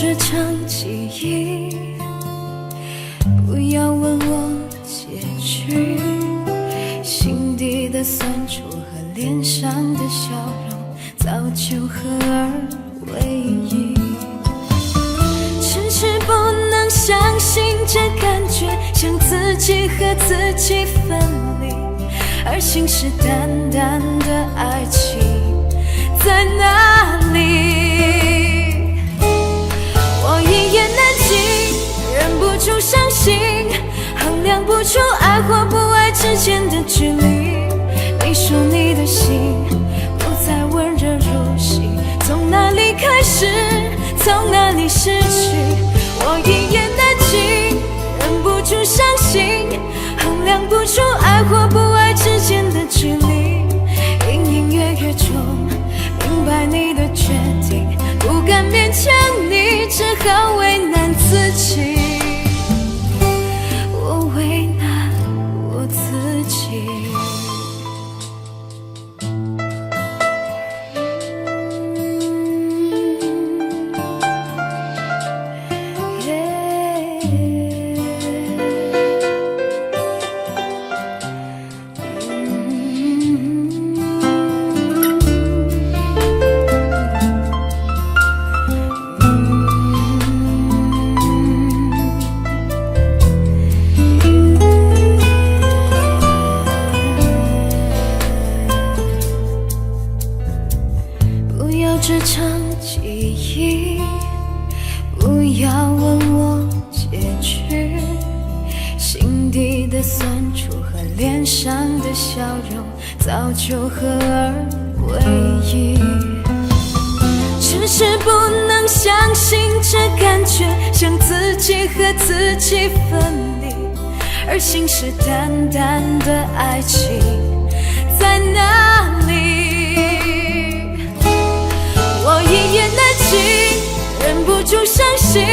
这场记忆，不要问我结局。心底的酸楚和脸上的笑容，早就合二为一。迟迟不能相信这感觉，像自己和自己分离，而信誓旦旦的爱情在哪里？我一言难尽，忍不住伤心，衡量不出爱或不爱之间的距离。你说你的心不再温热如昔，从哪里开始，从哪里失去？我一言难尽，忍不住伤心，衡量不出爱或不爱之间的距离。隐隐约约中明白你的决定，不敢勉强你，只好为难自己。我为难我自己。这场记忆，不要问我结局。心底的酸楚和脸上的笑容，早就合二为一。迟迟不能相信这感觉，像自己和自己分离，而信誓旦旦的爱情在哪里？我一言难尽，忍不住伤心，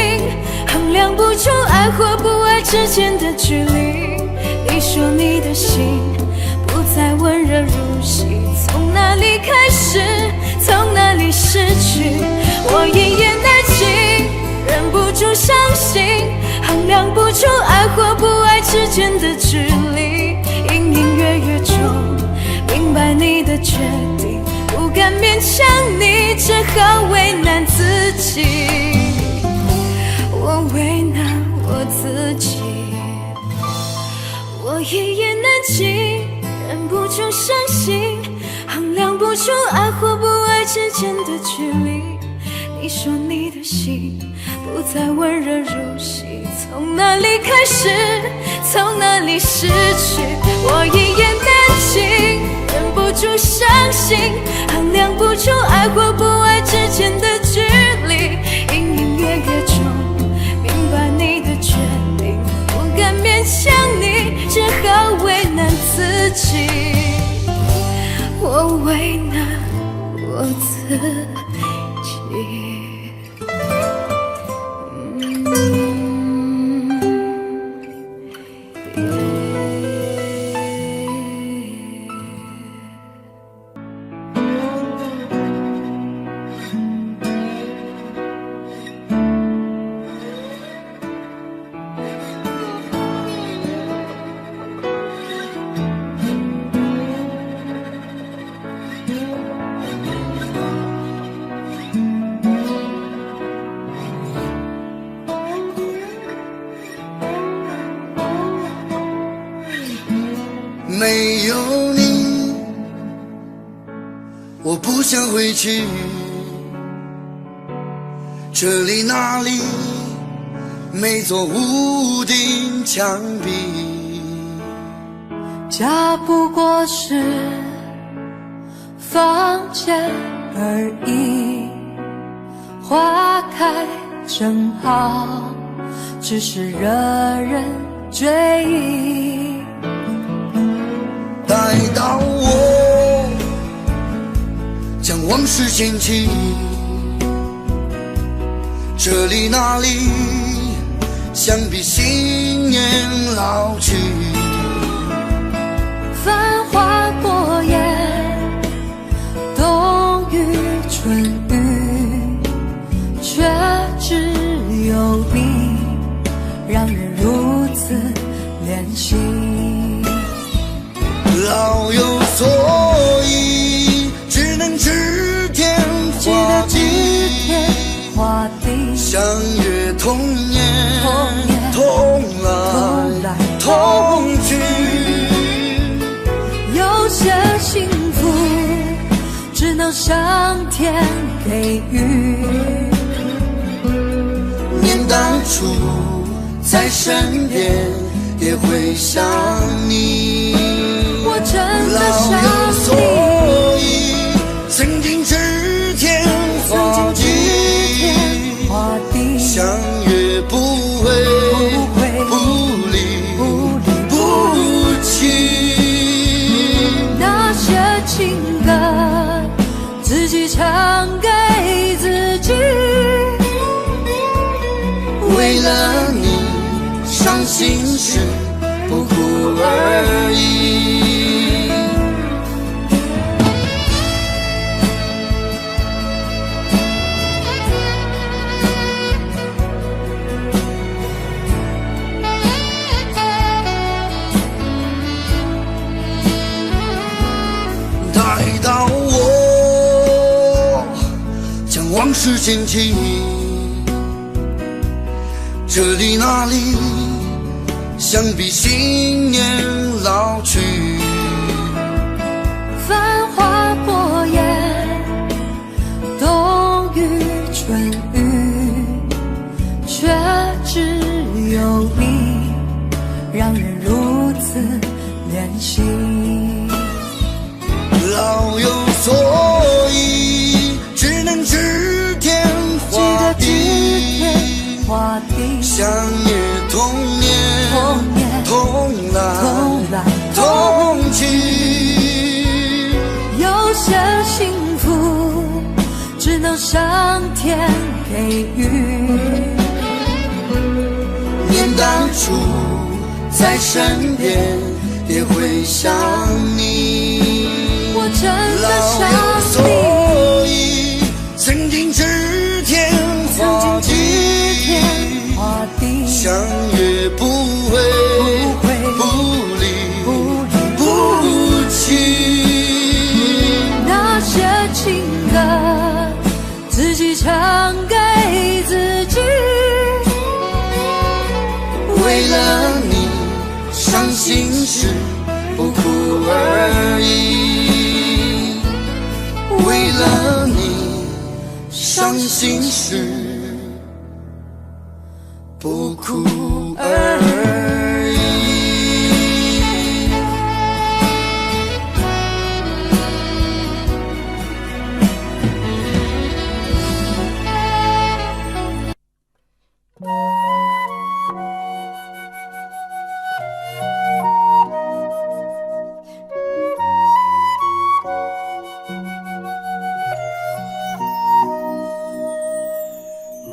衡量不出爱或不爱之间的距离。你说你的心不再温热如昔，从哪里开始，从哪里失去？我一言难尽，忍不住伤心，衡量不出爱或不爱之间的距离。隐隐约约中明白你的决定，不敢勉强你，只好为难自己。我为难我自己。我一言难尽，忍不住伤心，衡量不出爱或不爱之间的距离。你说你的心不再温热如昔，从哪里开始，从哪里失去？我一言难尽，忍不住伤心，衡量不出爱或不爱之间的距离。隐隐约约中明白你的决定，不敢勉强你，只好为难自己。我为难我自己。没有你，我不想回去，这里那里每座屋顶墙壁，家不过是房间而已，花开正好，只是惹人追忆。待到我将往事捡起，这里那里想必新年老去。繁花过眼，冬雨春雨，却只此怜惜。老有所依，只能指天画地，相约同年，同来同去。有些幸福只能上天给予。念当初在身边，也会想你。我真的老有所想你，依，曾经指天画地，相约不会不离不弃。那些情歌自己唱给自己，为了你伤心时不哭而已。待到我将往事捡起，这里那里，想必新年老去。繁花落叶，冬雨春雨，却只有你让人如此怜惜。老有所依，只能指天画地，相约同年，同来同去。有些幸福只能上天给予。念当初在身边，也会想你。我真的老有想所你，依，曾经指天画地，相约不会不离不弃。那些情歌自己唱给自己，为了你伤心时不哭而已。为了你伤心时不哭而已。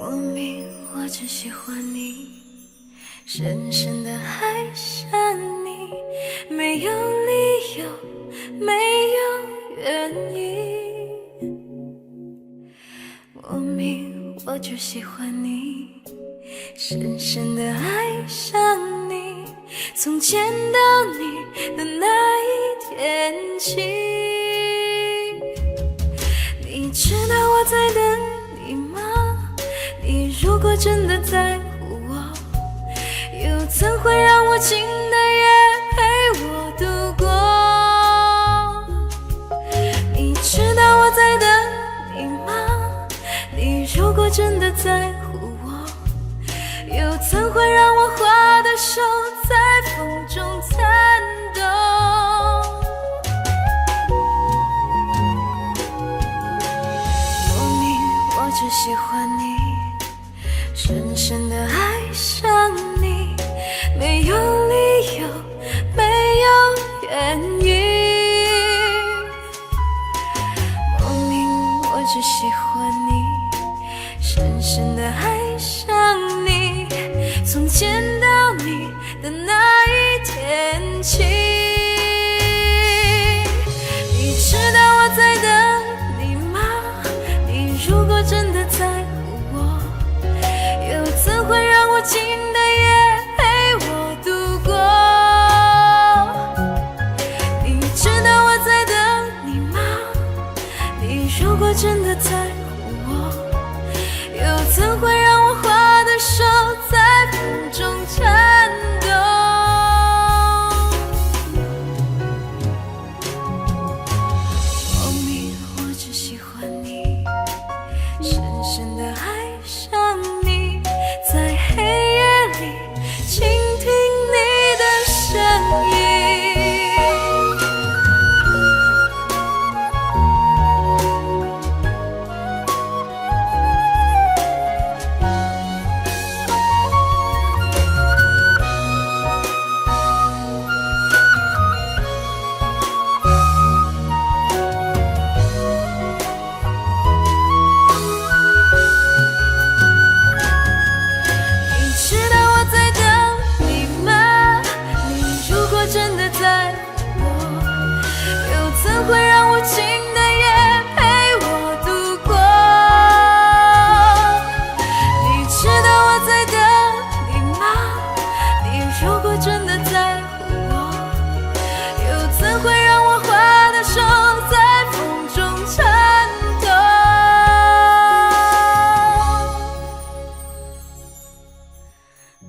莫名我只喜欢你，深深的爱上你，没有理由，没有原因。莫名我只喜欢你，深深的爱上你，从见到你的那一天起。你知道我在等你吗？你如果真的在乎我，又怎会让无情的夜陪我度过？你知道我在等你吗？你如果真的在乎我，又怎会让我花的手在风中颤抖？莫名我只喜欢你，深深的爱上你，没有理由，没有原因。莫名我只喜欢你，深深的真的在乎我，又怎会让我花的手在风中颤抖？莫名我只喜欢你，深深的爱上你，在黑夜里倾听你的声音。会让无情的夜陪我度过。你知道我在等你吗？你如果真的在乎我，又怎会让我花的手在风中颤抖？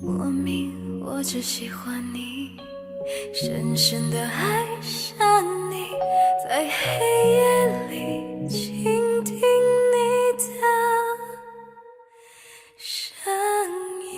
莫名我只喜欢你，深深的爱上你，在黑夜里倾听你的声音。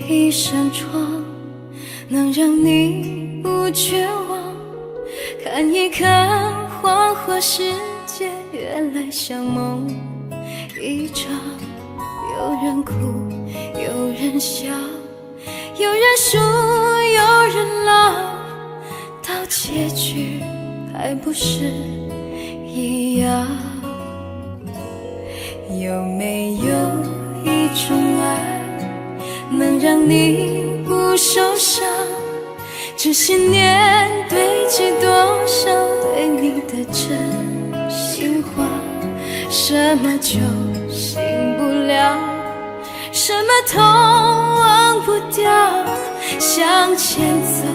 一扇窗能让你不绝望，看一看花花世界，原来像梦一场。有人哭，有人笑，有人输，有人老，到结局还不是一样。有没有一种爱能让你不受伤？这些年堆积多少对你的真心话？什么就醒不了，什么痛忘不掉，向前走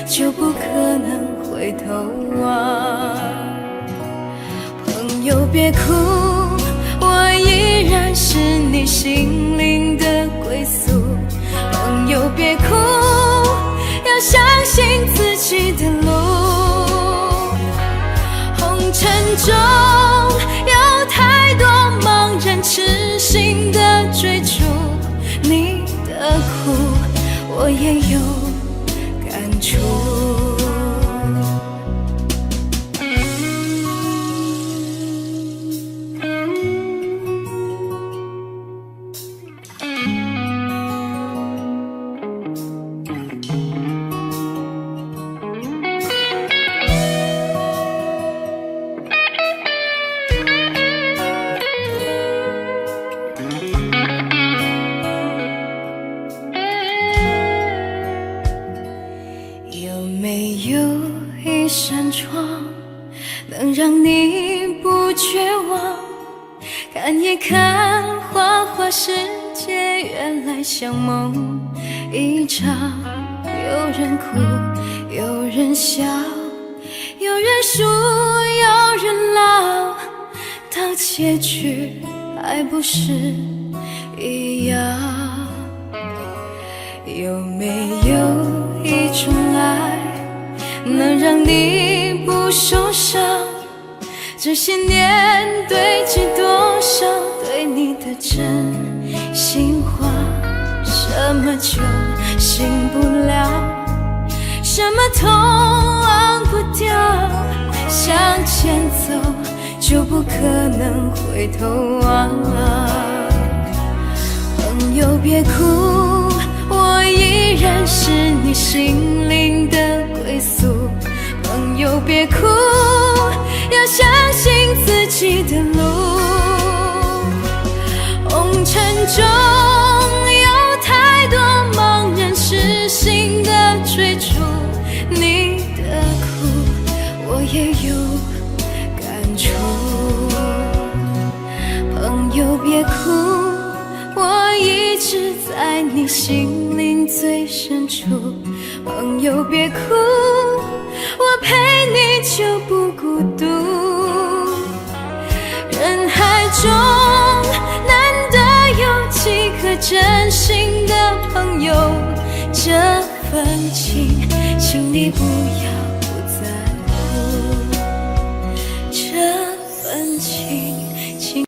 就不可能回头望。朋友别哭，我依然是你心灵的归宿。朋友别哭，要相信自己的路。红尘中有太多茫然痴心的追逐，你的苦我也有感触。一扇窗能让你不绝望，看一看花花世界，原来像梦一场。有人哭，有人笑，有人输，有人老，到结局还不是一样。有没有一种爱能让你不受伤？这些年堆积多少对你的真心话？什么就醒不了，什么痛忘不掉，向前走就不可能回头望。朋友别哭，我依然是你心灵的归宿。朋友别哭，要相信自己的路。红尘中有太多茫然失信的追逐，你的苦我也有感触。朋友别哭，我一直在你心灵最深处。朋友别哭，我陪你就不孤独。人海中难得有几个真心的朋友，这份情，请你不要不在乎。这份情，请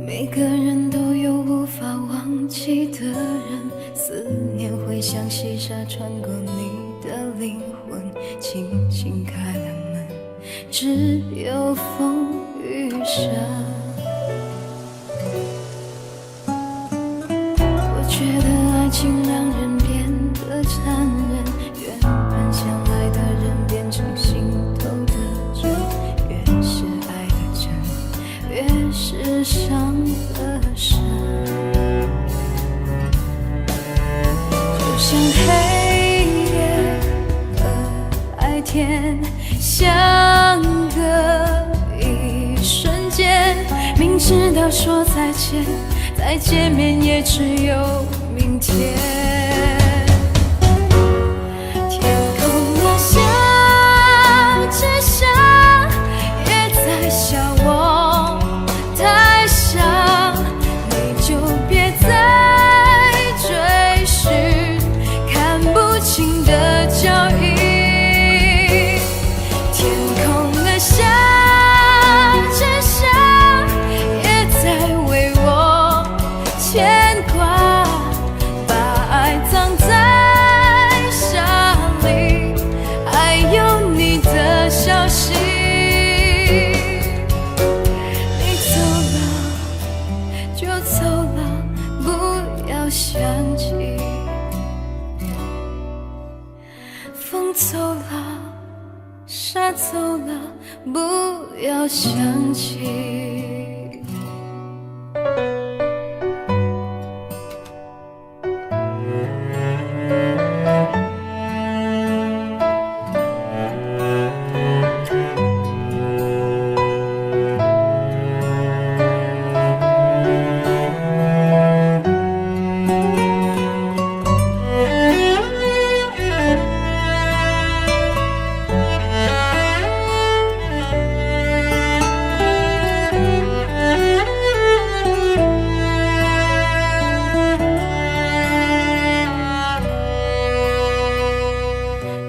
每个人都有无法忘记的人，思念会像细沙穿过你的灵魂，轻轻开了门，只有风雨声。我觉得爱情让人变得残忍，原本相爱的人变成心头的针，越是爱的真，越是伤得深。就像黑夜和白天相隔一瞬间，明知道说再见，再见面也只有明天。天空落下，只想也在笑我太傻，你就别再追寻看不清的脚印。天空的下，只想也在为我牵挂，把爱藏在沙里，还有你的消息。你走了就走了，不要想起。风走了，沙走了，不要想起。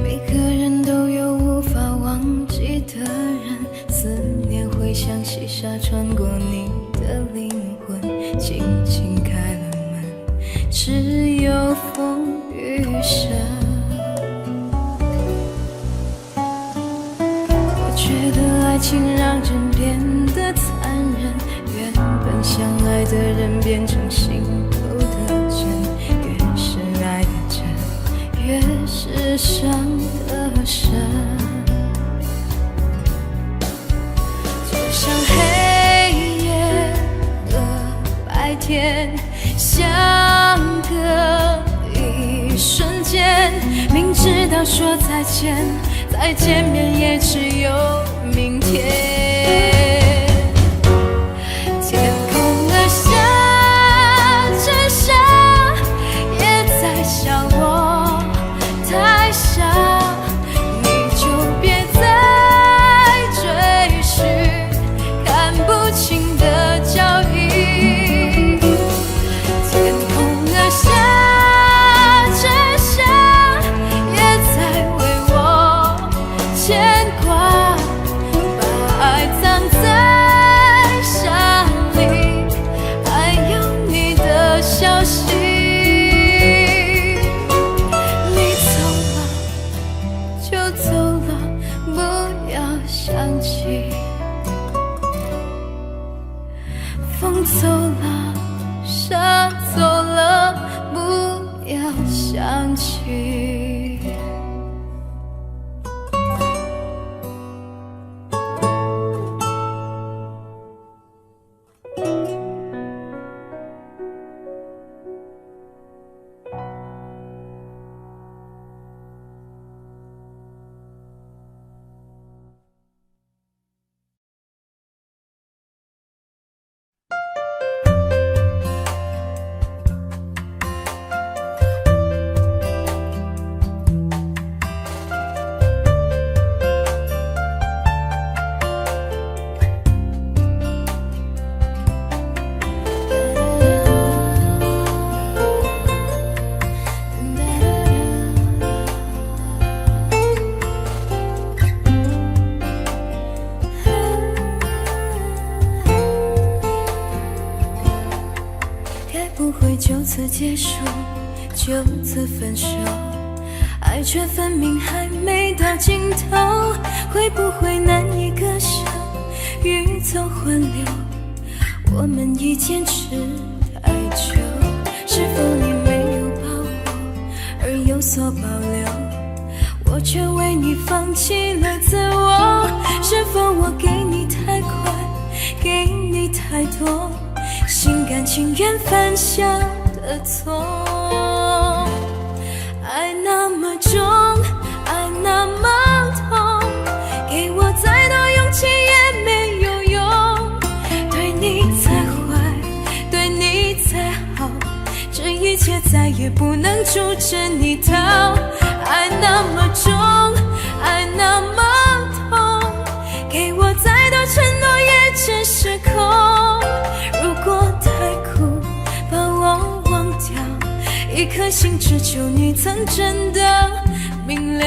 每个人都有无法忘记的人，思念会像细沙穿过你的灵魂，轻轻开了门，只有风雨声。我觉得爱情让人变得残忍，原本相爱的人变成心头的针，越是爱的真，越是伤得深。就像黑夜和白天相隔一瞬间，明知道说再见，再见面也只有明天。天空的下，只想也在笑我太傻，你就别再追寻看不清的脚印。天空的下，只想也在为我牵挂，把爱藏起。不会就此结束，就此分手，爱却分明还没到尽头。会不会难以割舍，欲走还留，我们已坚持太久。是否你没有把握而有所保留，我却为你放弃了自我？是否我给你太快，给你太多，心甘情愿犯下的错？爱那么重，爱那么痛，给我再多勇气也没有用。对你再坏，对你再好，这一切再也不能阻止你逃。爱那么重，爱那么痛，给我再多承诺也只是空。如果太苦，把我忘掉，一颗心只求你曾真的明了。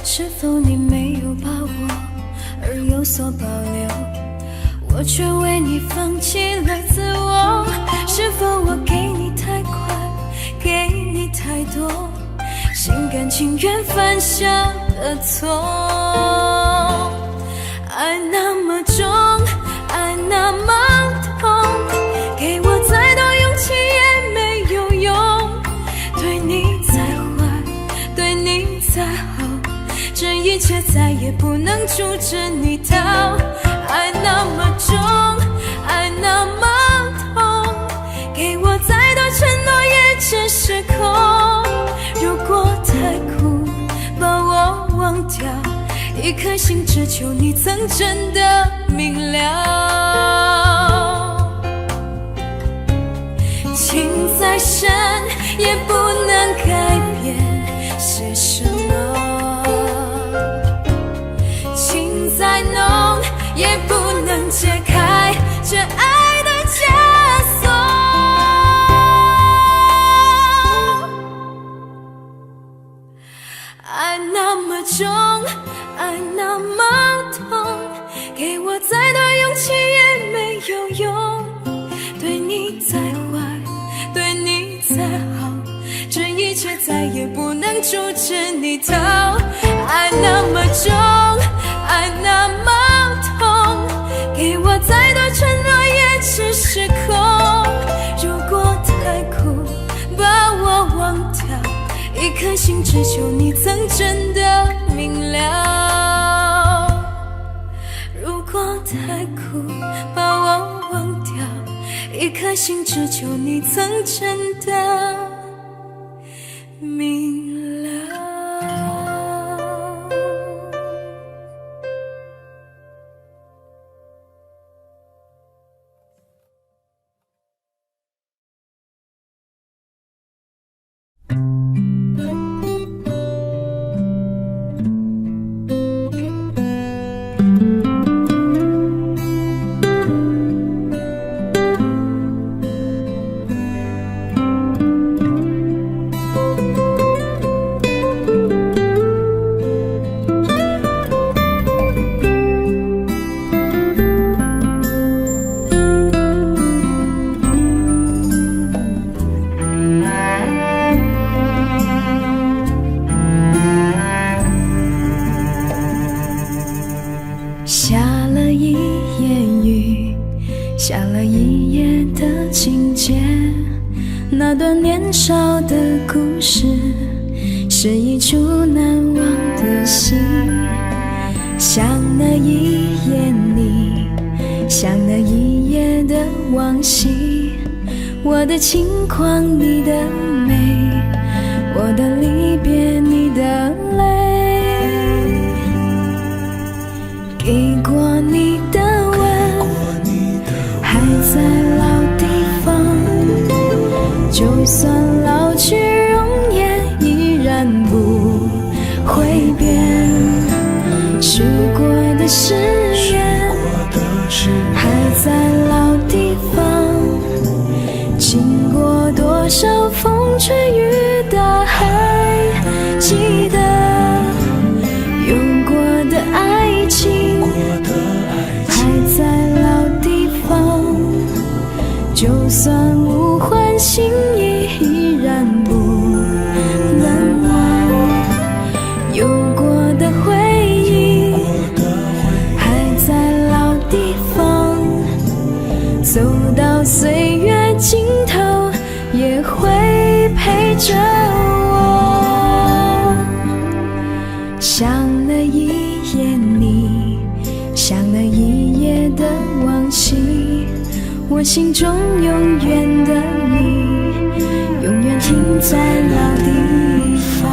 是否你没有把握而有所保留，我却为你放弃了自我？是否我给你太快，给你太多，心甘情愿犯下的错？爱那么重，爱那么痛，给我再多勇气也没有用。对你再坏，对你再好，这一切再也不能阻止你逃。爱那么重，爱那么痛，给我再多承诺也只是空。如果太苦，把我忘掉，一颗心只求你曾真的明了。情再深也不能改变些什么，情再浓也不能解开这爱的枷锁。爱那么重，爱那么痛，给我再多勇气也没有用。对你再坏，对你再好，这一切再也不能阻止你逃。爱那么重，爱那么痛，给我再多承诺也只是空。如果太苦，把我忘掉，一颗心只求你曾真的明了。如果太苦，把我忘掉，一颗心只求你曾真的明了。那段年少的故事，是一出难忘的戏。像那一夜你，像那一夜的往昔，我的轻狂你的美，我的离别你的泪。给过你的吻还在老地方，就算老去容颜依然不会变。许过的誓言还在老地方，经过多少风吹雨打还记得。有过的爱情还在老地方，就算无欢心意依然不能忘。有过的回忆还在老地方，走到岁月尽头也会陪着我。像那一夜你，像那一夜的往昔，我心中永远的你，永远停在老地方。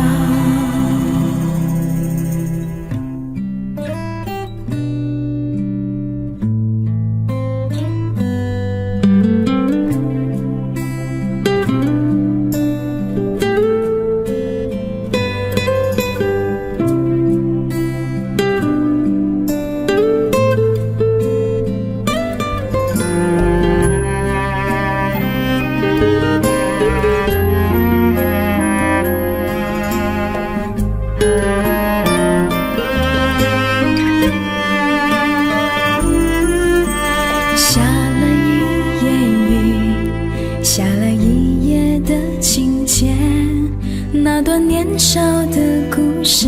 那段年少的故事，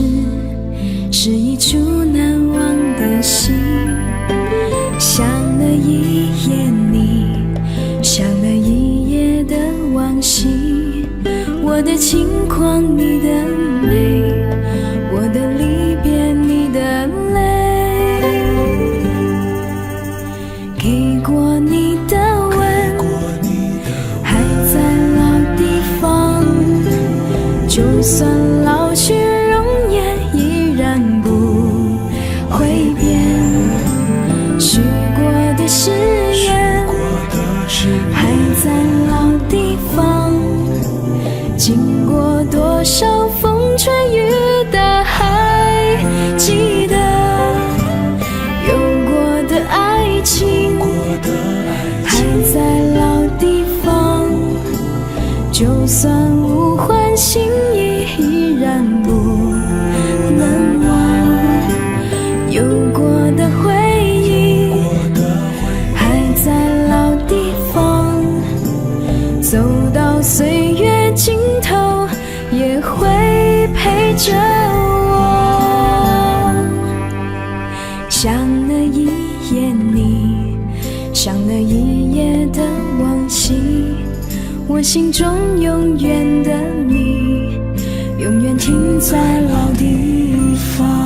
是一出难忘的戏。像那一夜你，像那一夜的往昔，我的轻狂你的美，我的离别你的泪。给过你的吻还在老地方，就算老去容颜依然不会变。许过的誓言还在老地方，经过多少风吹雨打还记得。有过的爱情还在老地方，就算无欢心意依然不能忘。有过的回忆还在老地方，走到岁月尽头也会陪着我。像那一夜你，像那一夜的往昔，我心中永远的你，永远停在老地方。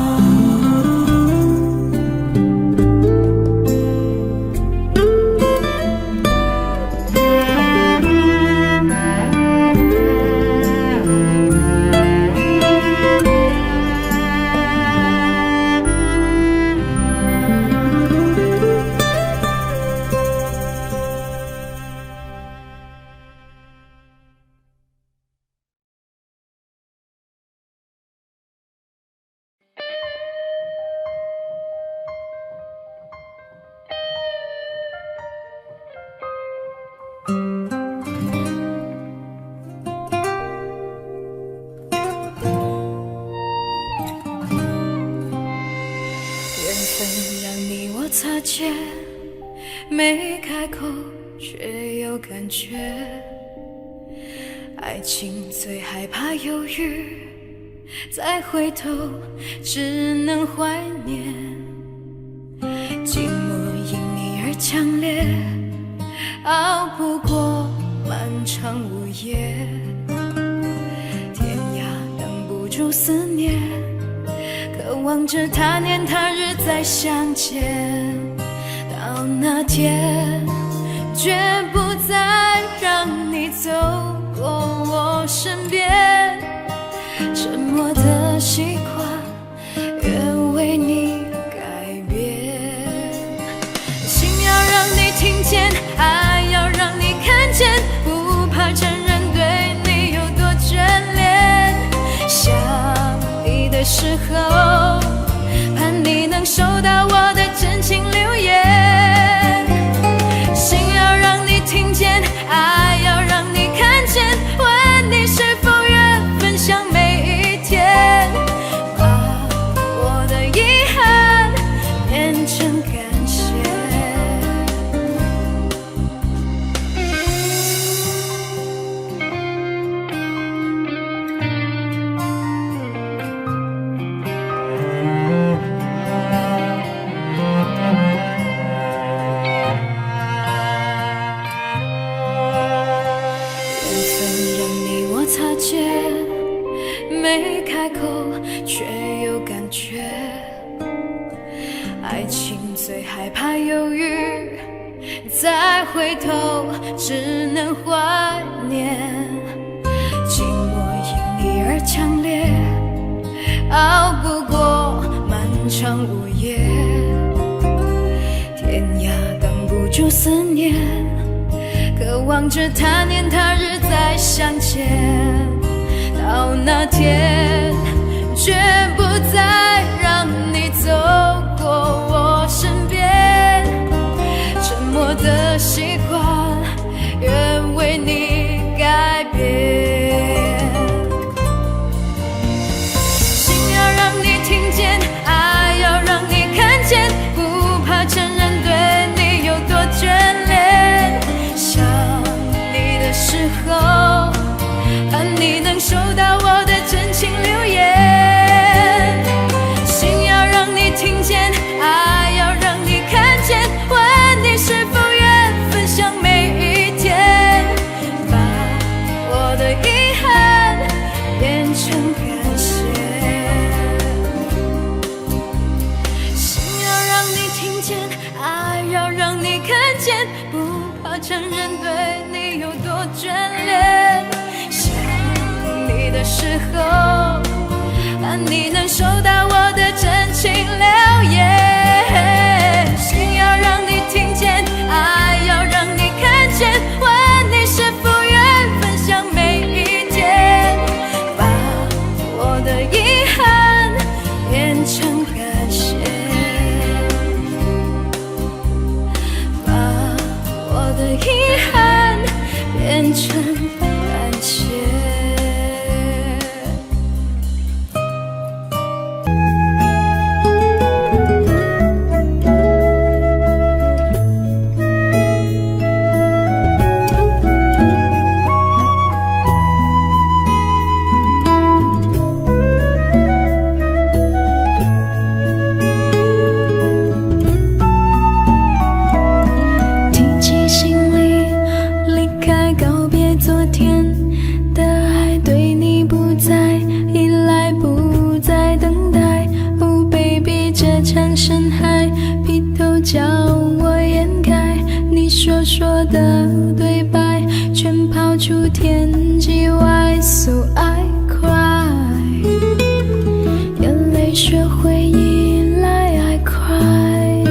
擦肩，没开口却有感觉。爱情最害怕犹豫，再回头只能怀念。寂寞因你而强烈，熬不过漫长午夜，天涯挡不住思念，渴望着他年他日再相见。到那天，绝不再让你走过我身边，沉默的习惯越为你改变。心要让你听见，爱要让你看见，不怕承认对你有多眷恋。想你的时候，盼你能收到我的真情留言。心要让你听见，爱要让你看见，问你是否愿分享每一天，把我的遗憾变成感谢。没开口却有感觉，爱情最害怕犹豫，再回头只能怀念。寂寞因你而强烈，熬不过漫长午夜，天涯挡不住思念，渴望着他年他日再相见。到那天，绝不再让你走过我身边，沉默的习惯越为你改变。心要让你听见，爱要让你看见，不怕承认对你有多眷恋。想你的时候，盼你能收到我的真情留言。心要让你听见，爱要让你看见，问你是否愿分享每一天，把我的遗憾变成感谢。心要让你听见，爱要让你看见，不怕承认对你有多眷恋。你的时候，盼你能收到我的真情留言。心要让你听见，爱要让你看见，问你是否愿分享每一天，把我的遗憾变成感谢，把我的遗憾变成感谢。说的对白全抛出天际外 So I cry， 眼泪学会依赖 I cry，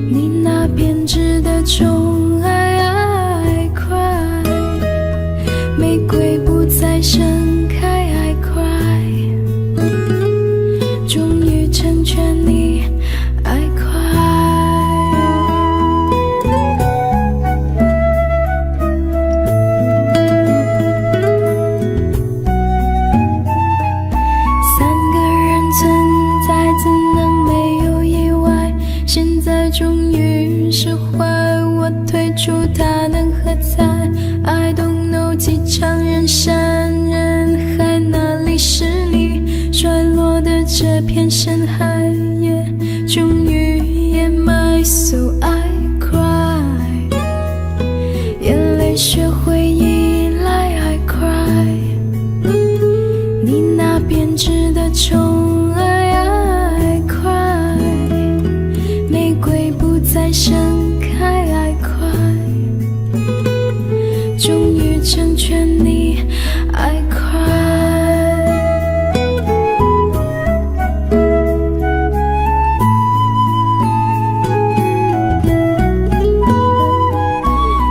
你那编织的宠爱 I cry， 玫瑰不再盛开 I cry， 终于成全你 I cry。终于释怀，我退出，他能何在 ？I don't know， 几场人山人海，哪里是你衰落的这片深海，也终于掩埋。So I cry， 眼泪学会成全你，I cry。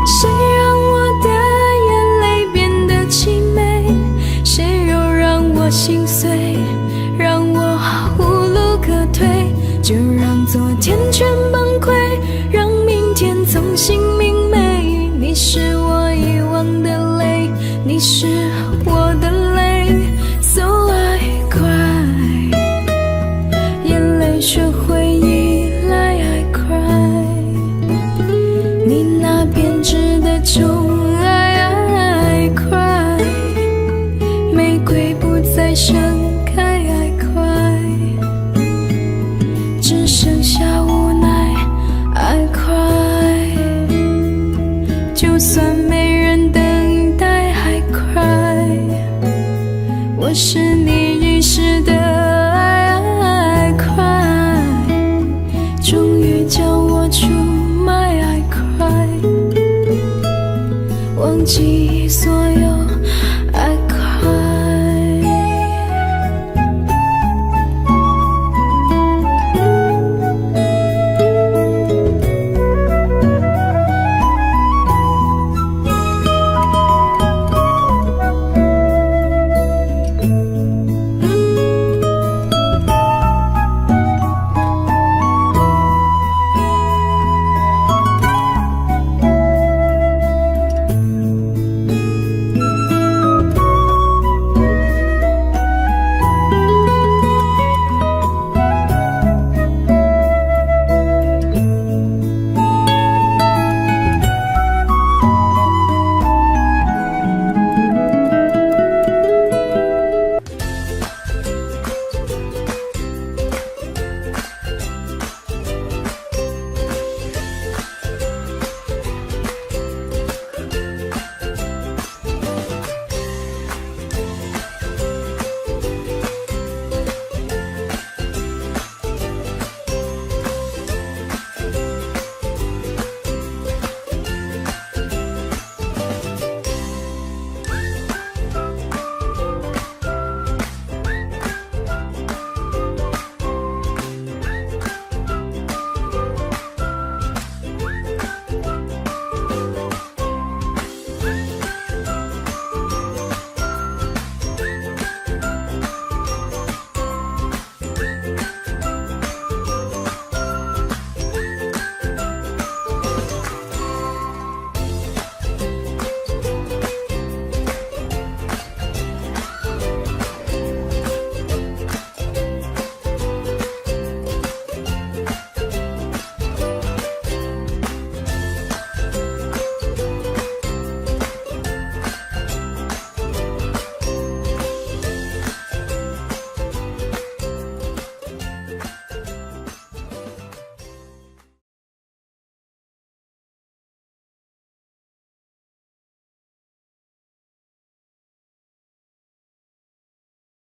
谁让我的眼泪变得凄美？谁又让我心碎？让我无路可退？就让昨天全崩溃，让明天重新明媚。你是我遗忘的泪，你是我的泪 ，So I cry。眼泪学会依赖 ，I cry。你那编织的宠爱 ，I cry。玫瑰不再盛开 ，I cry。只剩下无奈 ，I cry。就算没人等待 ，I cry。我是你遗失的爱 ，I cry。终于叫我出卖 ，I cry。忘记所有 ，I cry。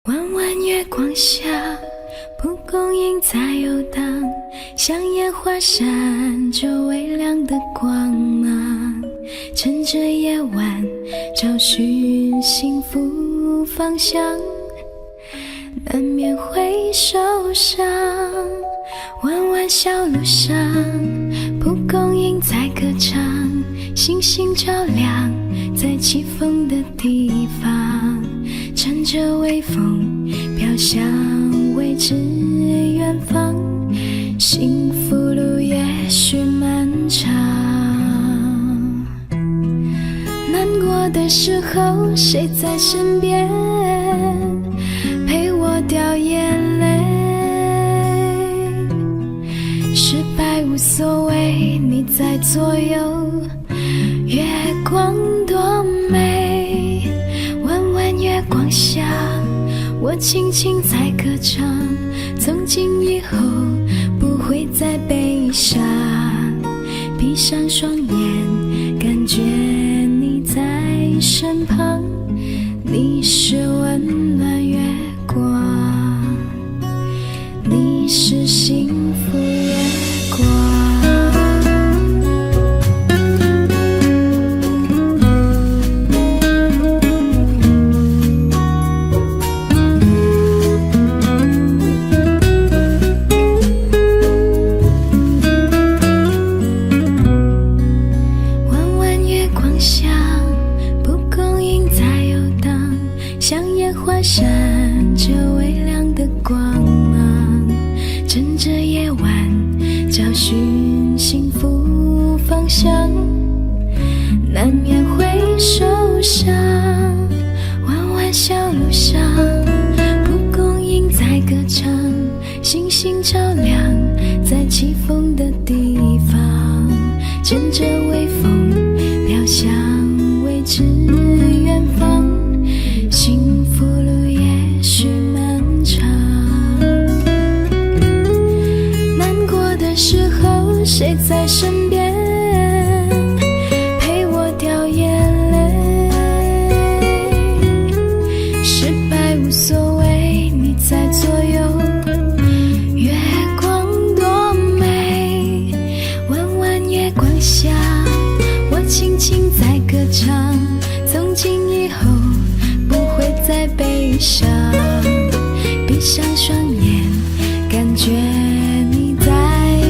弯弯月光下，蒲公英在游荡，像烟花闪着微亮的光芒。趁着夜晚找寻幸福方向，难免会受伤。弯弯小路上，蒲公英在歌唱，星星照亮在起风的地方。乘着微风飘向未知远方，幸福路也许漫长。难过的时候谁在身边陪我掉眼泪？失败无所谓，你在左右，月光多美。弯弯月光下，我轻轻在歌唱，从今以后不会再悲伤。闭上双眼，感觉你在身旁，你是温暖月光，你是幸福月光。方向，难免会受伤。弯弯小路上，蒲公英在歌唱，星星照亮在起风的地方，乘着微风飘向未知远方，幸福路也许漫长。难过的时候谁在身边陪我掉眼泪，失败无所谓，你在左右，月光多美，弯弯月光下我轻轻在歌唱，从今以后不会再悲伤，闭上双眼感觉你在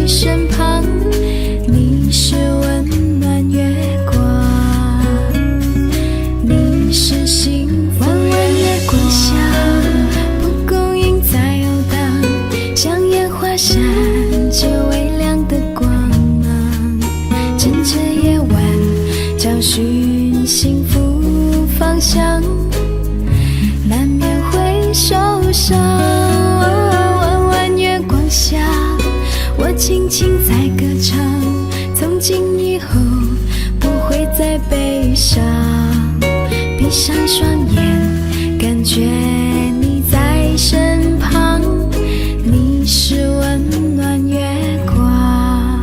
身旁，你是温暖月光，你是幸福。弯弯月光下蒲公英在游荡，像烟花闪着微亮的光芒，趁着夜晚找寻幸福方向，难免会受伤。弯弯月光下我轻轻在歌唱，从今以后不会再悲伤，闭上双眼感觉你在身旁，你是温暖月光，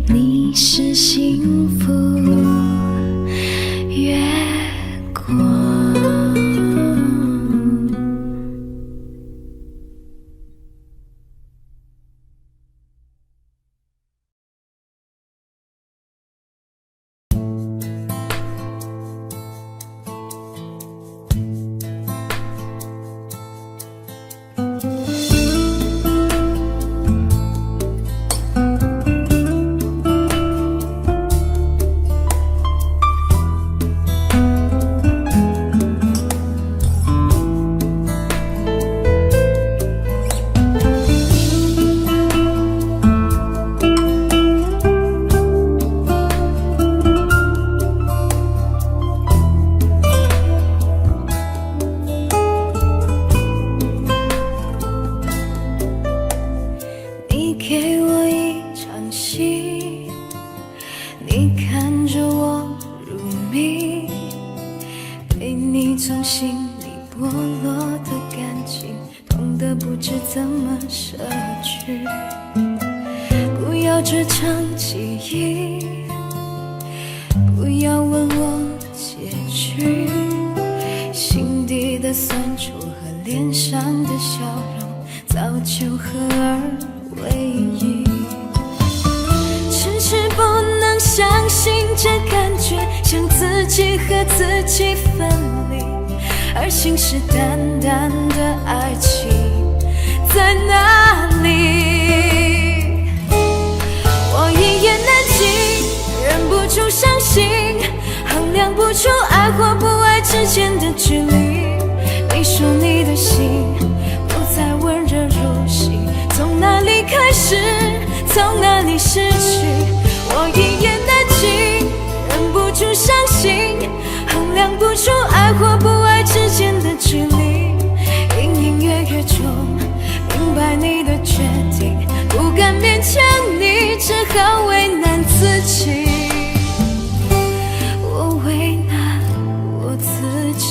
你是幸福月光。给我一场戏，你看着我入迷，被你从心里剥落的感情，痛得不知怎么舍去。不要这场记忆，不要问我结局，心底的酸楚和脸上的笑容早就合而为一，迟迟不能相信这感觉像自己和自己分离，而信誓旦旦的爱情在哪里？我一言难尽，忍不住伤心，衡量不出爱或不爱之间的距离。你说你的心不再温热如昔，从哪里开始，从哪里失去？我一言难尽，忍不住伤心，衡量不出爱或不爱之间的距离。隐隐约约中明白你的决定，不敢勉强你，只好为难自己。我为难我自己。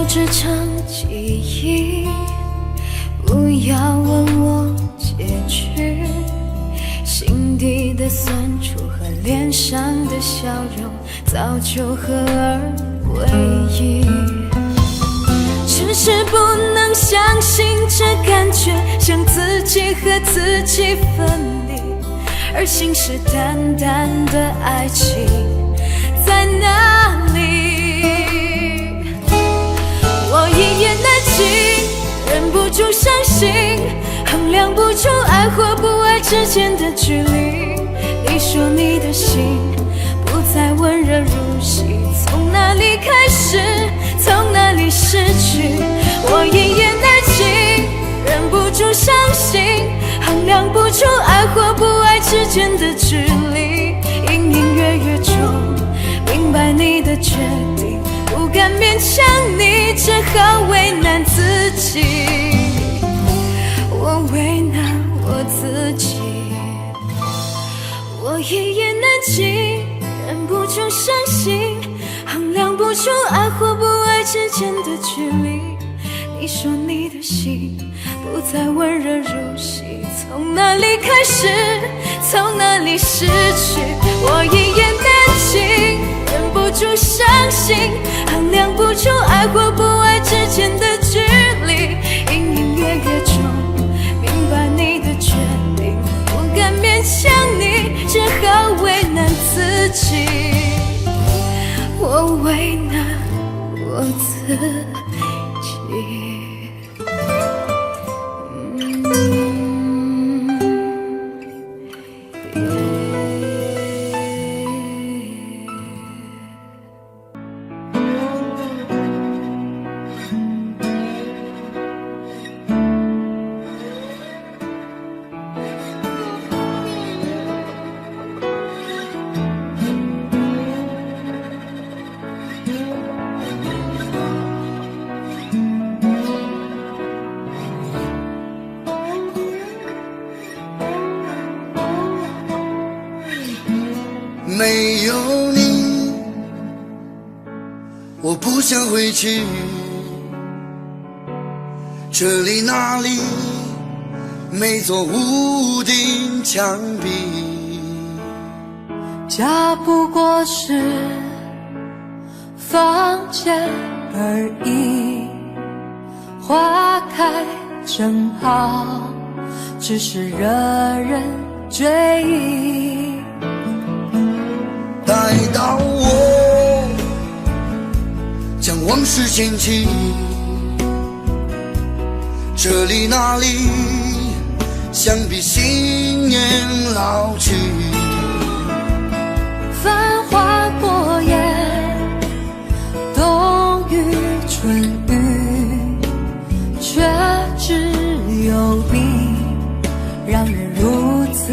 这场记忆，不要问我结局，心底的酸楚和脸上的笑容早就合而为一，迟只是不能相信这感觉像自己和自己分离，而信誓旦旦的爱情在哪里？我一言难尽，忍不住伤心，衡量不出爱或不爱之间的距离。你说你的心不再温热如昔，从哪里开始，从哪里失去？我一言难尽，忍不住伤心，衡量不出爱或不爱之间的距离。隐隐约约中明白你的决定，不敢勉强你，只好为难自己。我为难我自己，我一言难尽，忍不住伤心，衡量不出爱或不爱之间的距离。你说你的心不再温热如昔，从哪里开始，从哪里失去？我一言难尽，忍不住伤心，衡量不出爱或不爱之间的距离。隐隐约约中明白你的决定，不敢勉强你，只好为难自己。我为难我自己。没有你，我不想回去。这里那里，每座屋顶墙壁，家不过是房间而已，花开正好，只是惹人追忆。待到我将往事捡起，这里那里，想必新年老去。繁华过眼，冬雨春雨，却只有你让人如此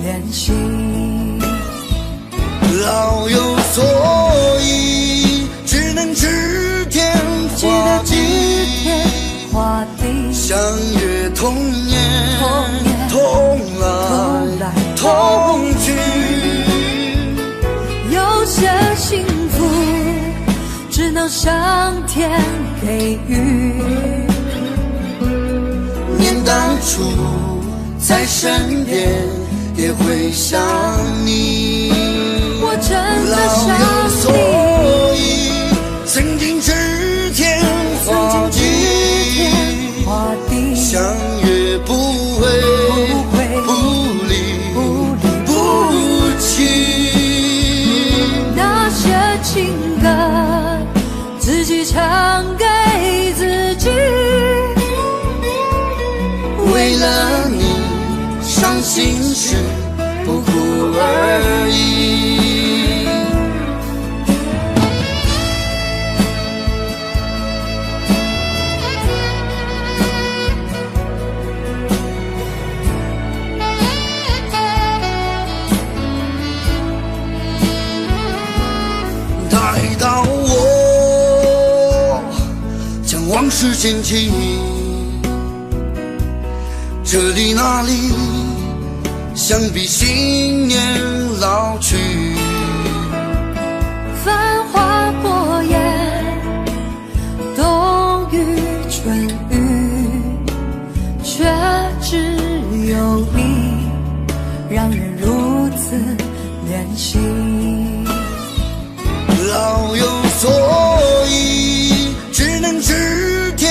怜惜。老有所依，只能指天画地，相约童年，同来同去。有些幸福只能上天给予，念当初在身边，也会想你。我真的老有所想你，依，曾经指天画地，相约不会不离不弃。那些情歌自己唱给自己，为了你伤心时不哭而已。待到我将往事捡起，这里那里，想必新年老去。繁华过眼，冬雨春雨，却只有你让人如此怜惜。老有所依，只能指天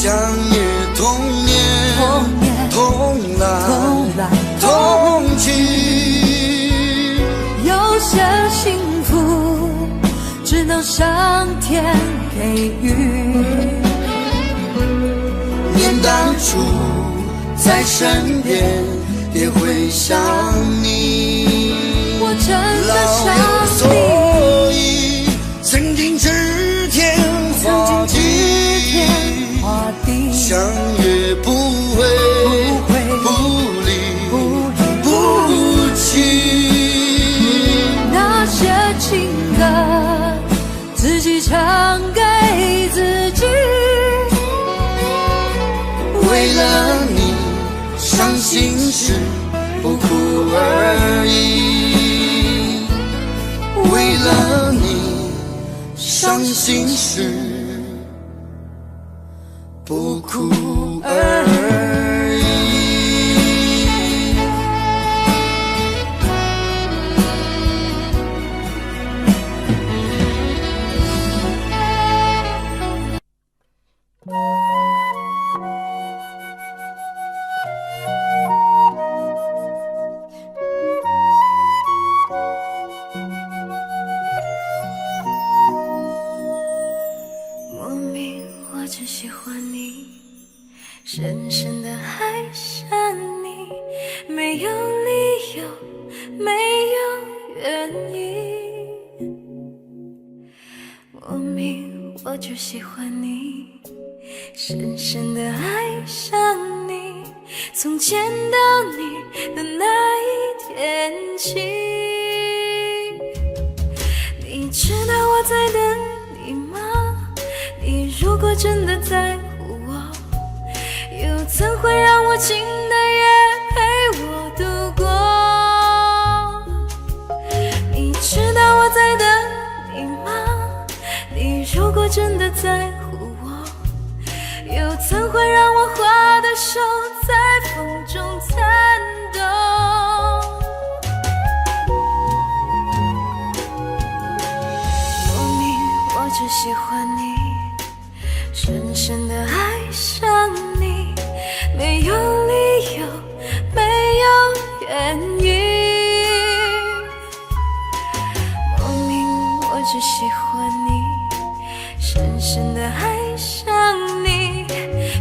相约同年，同来同去，有些幸福只能上天给予。念当初在身边，也会想你。我真的老有想所以，曾经指天画地，相约不会不离不弃。那些情歌自己唱给自己，为了你伤心时不哭而已，为了你伤心时不哭而已。莫名我只喜欢你，深深的爱上你，没有理由，没有原因。莫名我只喜欢你，深深的爱上你，从见到你的那一天起。你知道我在等你吗？你如果真的在乎我，又怎会让无情的夜陪我度过？你知道我在等你吗？你如果真的在乎我，又怎会让我花的手在风中颤抖？莫名我只喜欢你，深深的爱上你，没有理由，没有原因。莫名我只喜欢你，深深的爱上你，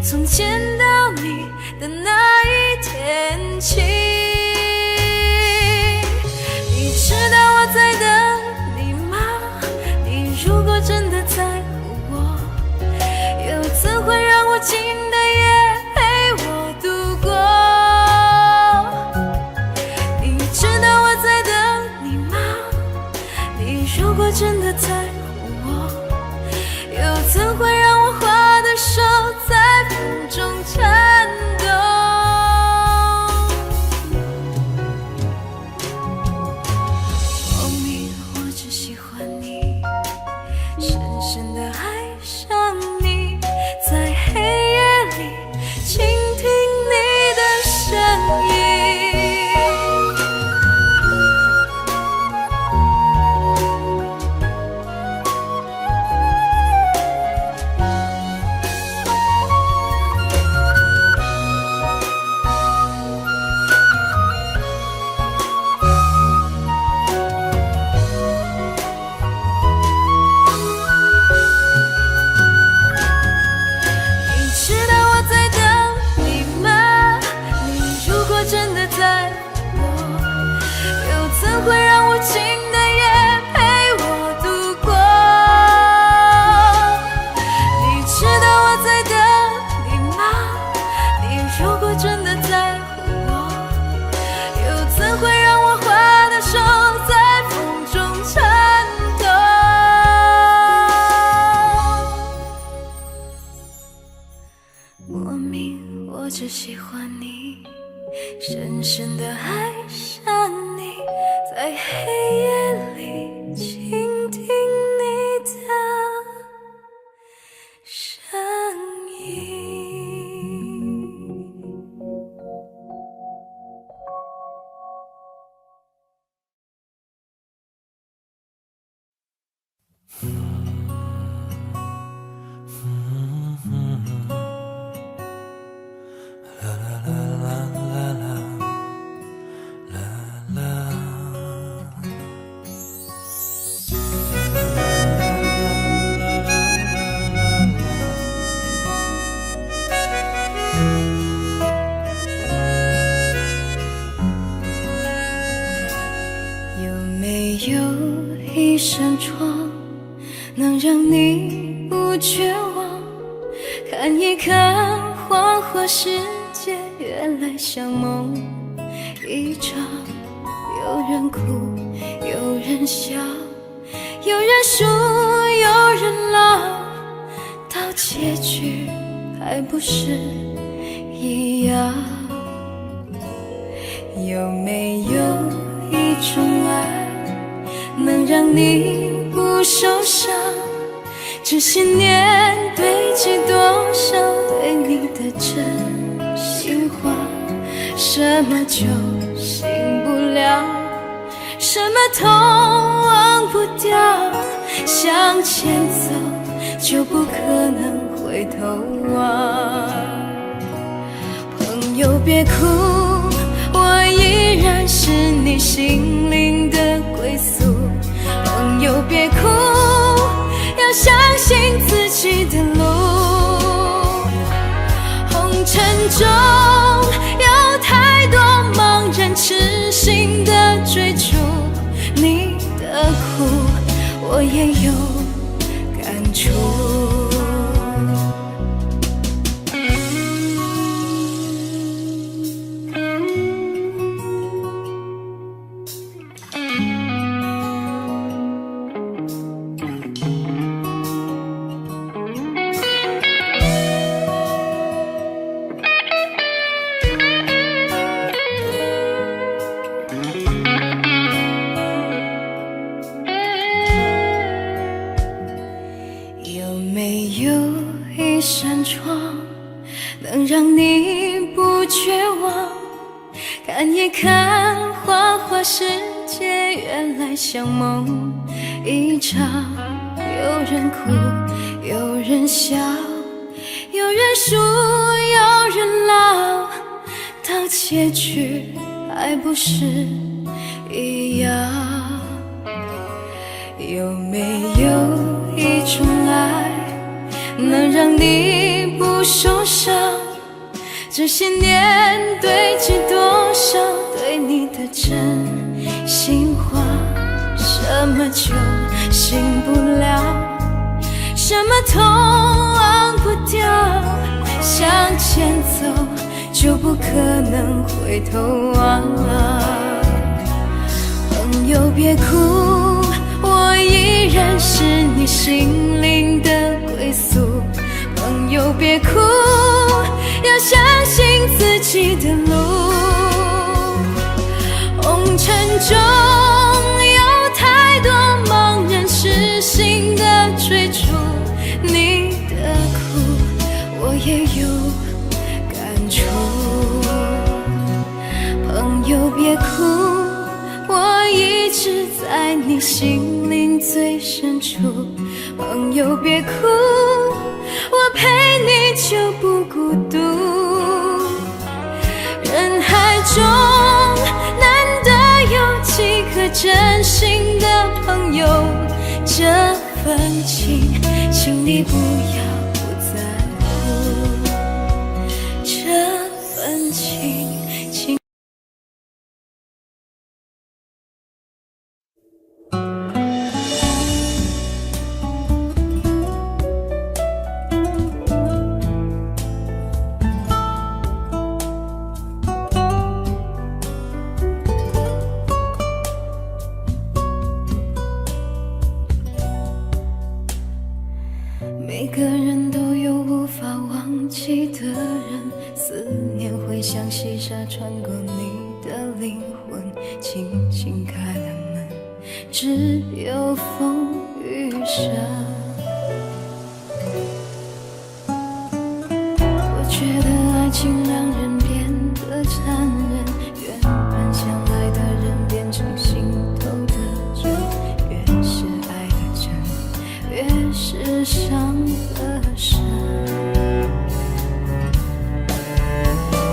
从见到你的那一天起。你知道我在等你吗？你如果真的在乎我，又怎会让无情的夜陪我度过？你知道我在等你吗？你如果真的在乎我，又怎会让我花的手在风中颤抖？莫名我只喜欢你，深深的爱上你，在黑夜里倾听你的声音。你知道我在等你吗？你如果真的在乎我，又怎会让无情的夜陪我度过？你知道我在等你吗？你如果真的在乎我，又怎会让我花的手在风中颤抖？莫名我只喜欢你，深深的爱上你，在黑夜里倾听你的声音。有一扇窗能让你不绝望？看一看花花世界，原来像梦一场。有人哭，有人笑，有人输，有人老，到结局还不是一样？有没有一种爱能让你不受伤？这些年堆积多少对你的真心话？什么就醒不了，什么痛忘不掉，向前走就不可能回头望。朋友别哭，我依然是你心灵的归宿。朋友别哭，要相信自己的路。红尘中有太多茫然痴心的追逐，你的苦我也有感触。有没有一扇窗能让你不绝望？看一看花花世界，原来像梦一场。有人哭，有人笑，有人输，有人老，到结局还不是一样？有没有一种爱能让你不受伤？这些年堆积多少对你的真心话？什么就醒不了，什么痛忘不掉，向前走就不可能回头望。朋友别哭，我依然是你心灵的归宿。朋友别哭，要相信自己的路。红尘中有太多茫然痴心的追逐，你的苦我也有感触。朋友别哭，我一直在你心灵最深处。朋友别哭，我陪你就不孤独。人海中难得有几个真心的朋友，这份情，请你不要不在乎。这份情，请每个人都有无法忘记的人，思念会像细沙穿过你的灵魂，轻轻开了门，只有风雨声。我觉得爱情让人变得残忍，原本相爱的人变成心头的针，越是爱的真，越是伤得深。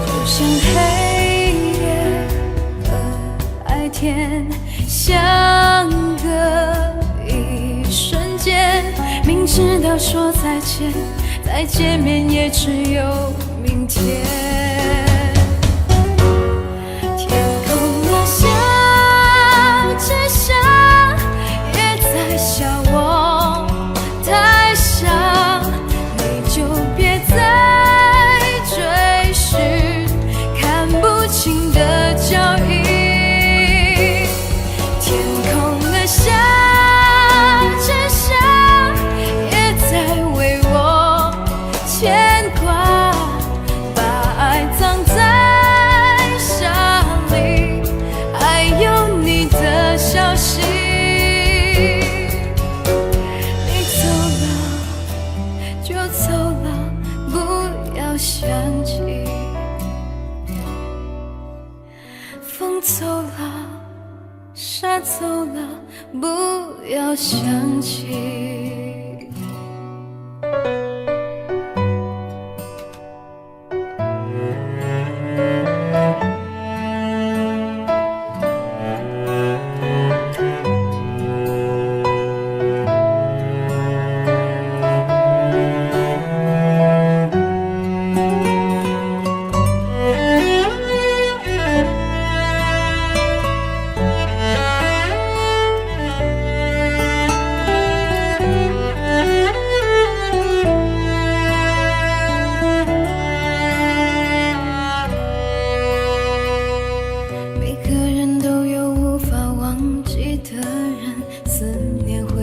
就像黑夜和白天相隔一瞬间，明知道说再见，再见面也只有明天。天空落下，只剩风走了，沙走了，不要想起。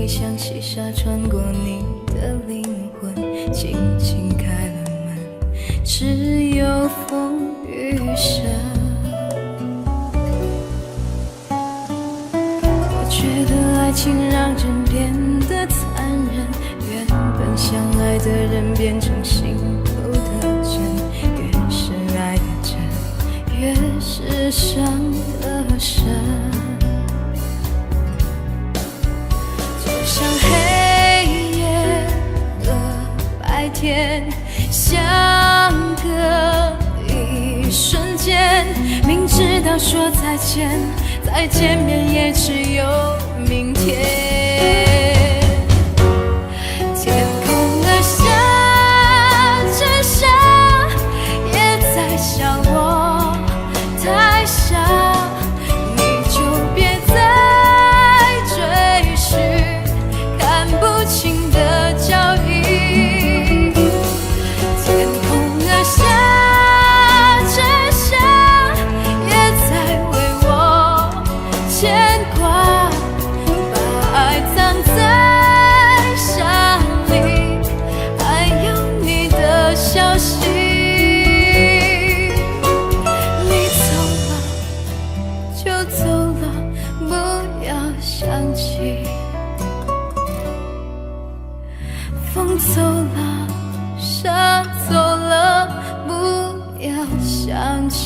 像细沙穿过你的灵魂，轻轻开了门，只有风雨声。我觉得爱情让人变得残忍，原本相爱的人变成心头的针，越是爱的真，越是伤得深。像黑夜和白天相隔一瞬间，明知道说再见，再见面也只有明天。天空的下着沙，也在笑我太傻，你就别再追寻看不清的脚印。天空的下着沙，也在为我牵挂，把爱藏在沙里，还有你的消息。你走了就走了，不要想起。风走了，沙走了，不要想起。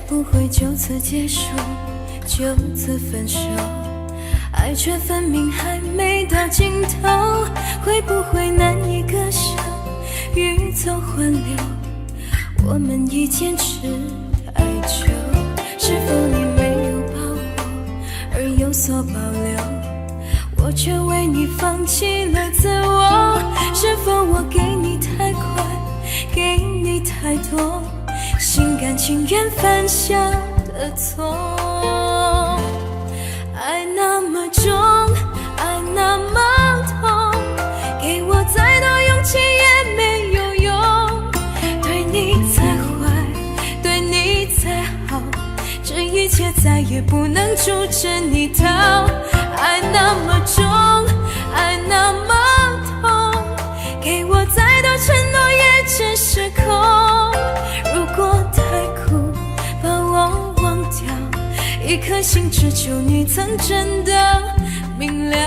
不会就此结束，就此分手，爱却分明还没到尽头。会不会难以割舍，欲走还留，我们已坚持太久。是否你没有把握而有所保留，我却为你放弃了自我。是否我给你太快，给你太多，心甘情愿犯下的错。爱那么重，爱那么痛，给我再多勇气也没有用。对你再坏，对你再好，这一切再也不能阻止你逃。爱那么重，爱那么痛，给我再多承诺也只是空。如果太苦，把我忘掉，一颗心只求你曾真的明了。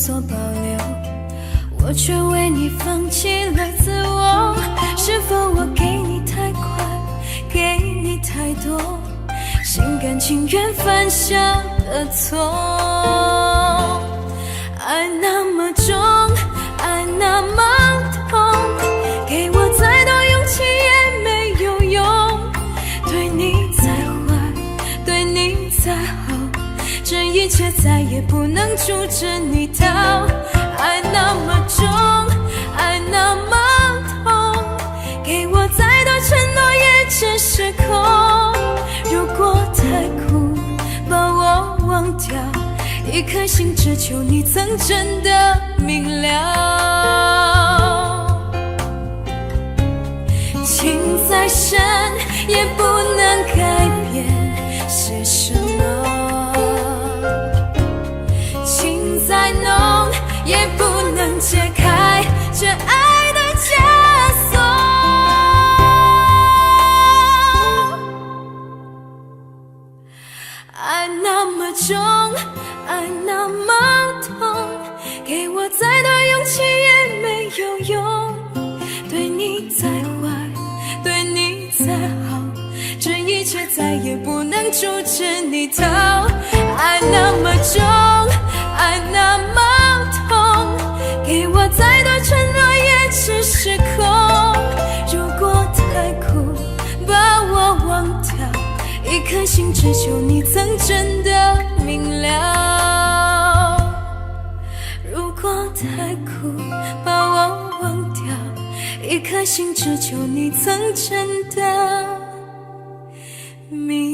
所保留，我却为你放弃了自我。是否我给你太快，给你太多，心甘情愿犯下的错？爱那么重，爱那么痛，给我再多勇气也没有用。对你再坏，对你再好，这一切再也不能阻止你逃。爱那么重，爱那么痛，给我再多承诺也只是空。如果太苦，把我忘掉，一颗心只求你曾真的明了。情再深也不能改变些什么，情再浓也不能解开这爱的枷锁。爱那么重，爱那么痛，给我再多勇气也没有用。对你再坏，对你再好，这一切再也不能阻止你逃。爱那么重，爱那么痛，给我再多承诺也只是空。如果太苦，把我忘掉，一颗心只求你曾真的明了。如果太苦，把我忘掉，一颗心只求你曾真的明了。